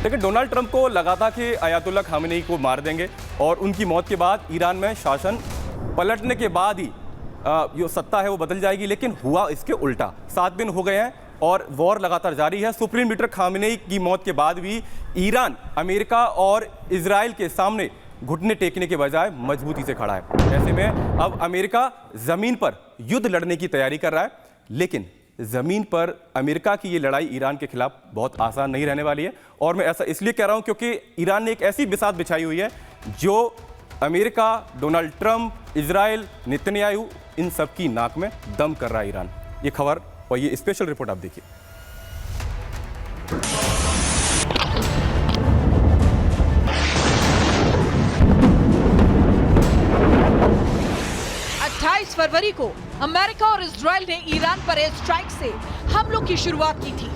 लेकिन Donald Trump को लगा था कि अयातुल्ला खामेनी को मार देंगे और उनकी मौत के बाद ईरान में शासन पलटने के बाद ही जो सत्ता है वो बदल जाएगी, लेकिन हुआ इसके उल्टा। 7 दिन हो गए हैं और वॉर लगातार जारी है। सुप्रीम लीडर खामेनी की मौत के बाद भी ईरान अमेरिका और इजराइल के सामने घुटने टेकने के बजाय मजबूती से खड़ा है। ऐसे में अब अमेरिका जमीन पर युद्ध लड़ने की तैयारी कर रहा है, लेकिन जमीन पर अमेरिका की ये लड़ाई ईरान के खिलाफ बहुत आसान नहीं रहने वाली है। और मैं ऐसा इसलिए कह रहा हूं क्योंकि ईरान ने एक ऐसी बिसात बिछाई हुई है जो America, Donald Trump, Israel, Netanyahu, इन सब की नाक में दम कर रहा है ईरान। ये खबर और ये स्पेशल रिपोर्ट आप देखिए। फरवरी को अमेरिका और इजराइल ने ईरान पर एयर स्ट्राइक से हमलों की शुरुआत की थी।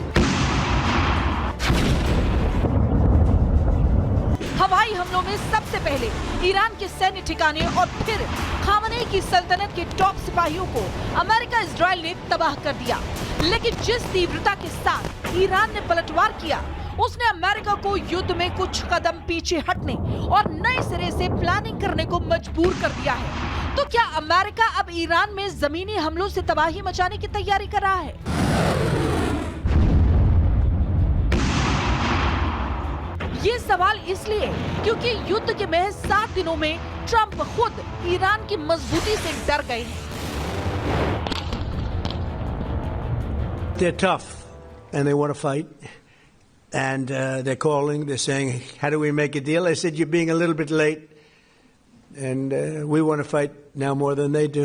हवाई हमलों में सबसे पहले ईरान के सैन्य ठिकाने और फिर खामेनी की सल्तनत के टॉप सिपाहियों को अमेरिका इजराइल ने तबाह कर दिया। लेकिन जिस तीव्रता के साथ ईरान ने पलटवार किया, उसने अमेरिका को युद्ध में कुछ कदम पीछे हटने और नए सिरे से प्लानिंग करने को मजबूर कर दिया है। तो क्या अमेरिका अब ईरान में जमीनी हमलों से तबाही मचाने की तैयारी कर रहा है? ये सवाल इसलिए क्योंकि युद्ध के महज 7 दिनों में ट्रंप खुद ईरान की मजबूती से डर गए हैं। They're tough and they want to fight. And they're calling, they're saying, how do we make a deal? I said, you're being a little bit late. And we want to fight now more than they do.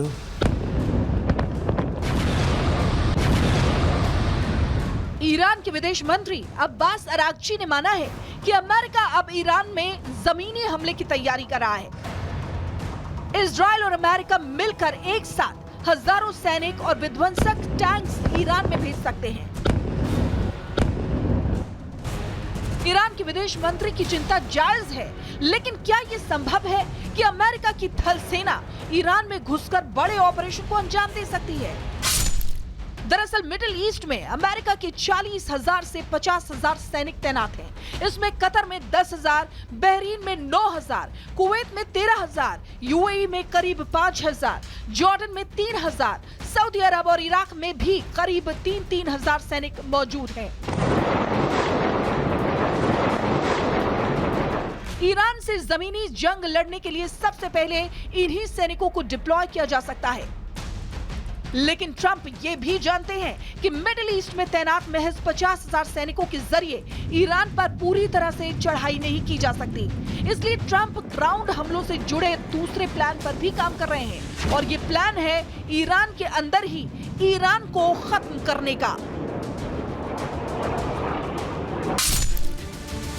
Iran के विदेश मंत्री Abbas Araghchi ने माना है कि America अब Iran में जमीनी हमले की तैयारी कर रहा है। इजराइल और अमेरिका मिलकर एक साथ हजारों सैनिक और विध्वंसक टैंक्स ईरान में भेज सकते हैं। ईरान के विदेश मंत्री की चिंता जायज है, लेकिन क्या ये संभव है कि अमेरिका की थल सेना ईरान में घुसकर बड़े ऑपरेशन को अंजाम दे सकती है? दरअसल मिडिल ईस्ट में अमेरिका के 40,000 से 50,000 सैनिक तैनात हैं। इसमें कतर में 10,000, बहरीन में 9,000, कुवैत में 13,000, यूएई में करीब 5,000, जॉर्डन में 3,000, सऊदी अरब और इराक में भी करीब 3,000 सैनिक मौजूद हैं। ईरान से जमीनी जंग लड़ने के लिए सबसे पहले इन्हीं सैनिकों को डिप्लॉय किया जा सकता है। लेकिन ट्रंप ये भी जानते हैं कि मिडिल ईस्ट में तैनात महज 50,000 सैनिकों के जरिए ईरान पर पूरी तरह से चढ़ाई नहीं की जा सकती। इसलिए ट्रंप ग्राउंड हमलों से जुड़े दूसरे प्लान पर भी काम कर रहे हैं, और ये प्लान है ईरान के अंदर ही ईरान को खत्म करने का।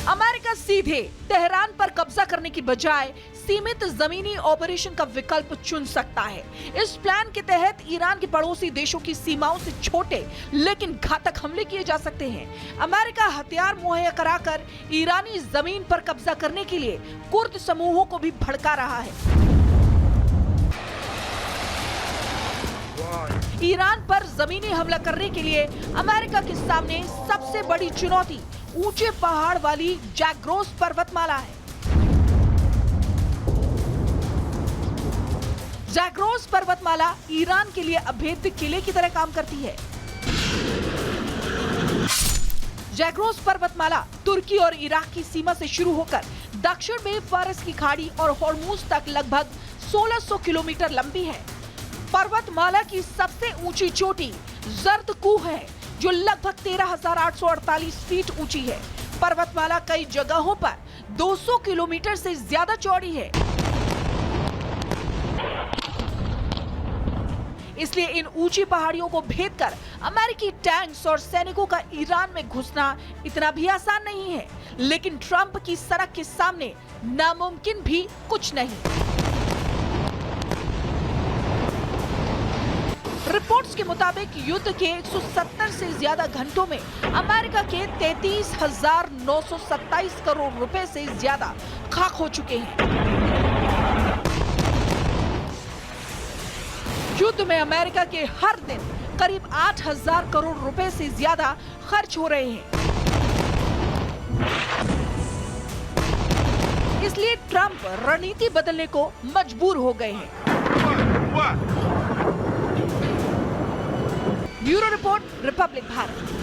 अमेरिका सीधे तेहरान पर कब्जा करने की बजाय सीमित जमीनी ऑपरेशन का विकल्प चुन सकता है। इस प्लान के तहत ईरान के पड़ोसी देशों की सीमाओं से छोटे लेकिन घातक हमले किए जा सकते हैं। अमेरिका हथियार मुहैया कराकर ईरानी जमीन पर कब्जा करने के लिए कुर्द समूहों को भी भड़का रहा है। ईरान पर जमीनी हमला करने के लिए अमेरिका के सामने सबसे बड़ी चुनौती ऊंचे पहाड़ वाली जैग्रोस पर्वतमाला है। जैग्रोस पर्वतमाला ईरान के लिए अभेद्य किले की तरह काम करती है। जैग्रोस पर्वतमाला तुर्की और इराक की सीमा से शुरू होकर दक्षिण में फारस की खाड़ी और हॉर्मुज तक लगभग 1600 किलोमीटर लंबी है। पर्वतमाला की सबसे ऊंची चोटी जर्द कूह है, जो लगभग 13,848 फीट ऊंची है। पर्वतमाला कई जगहों पर 200 किलोमीटर से ज्यादा चौड़ी है। इसलिए इन ऊंची पहाड़ियों को भेदकर अमेरिकी टैंक्स और सैनिकों का ईरान में घुसना इतना भी आसान नहीं है। लेकिन ट्रंप की सड़क के सामने नामुमकिन भी कुछ नहीं। रिपोर्ट्स के मुताबिक युद्ध के 170 से ज्यादा घंटों में अमेरिका के 33,927 करोड़ रुपए से ज्यादा खाक हो चुके हैं। युद्ध में अमेरिका के हर दिन करीब 8,000 करोड़ रुपए से ज्यादा खर्च हो रहे हैं। इसलिए ट्रंप रणनीति बदलने को मजबूर हो गए हैं। Bureau report, Republic Bharat.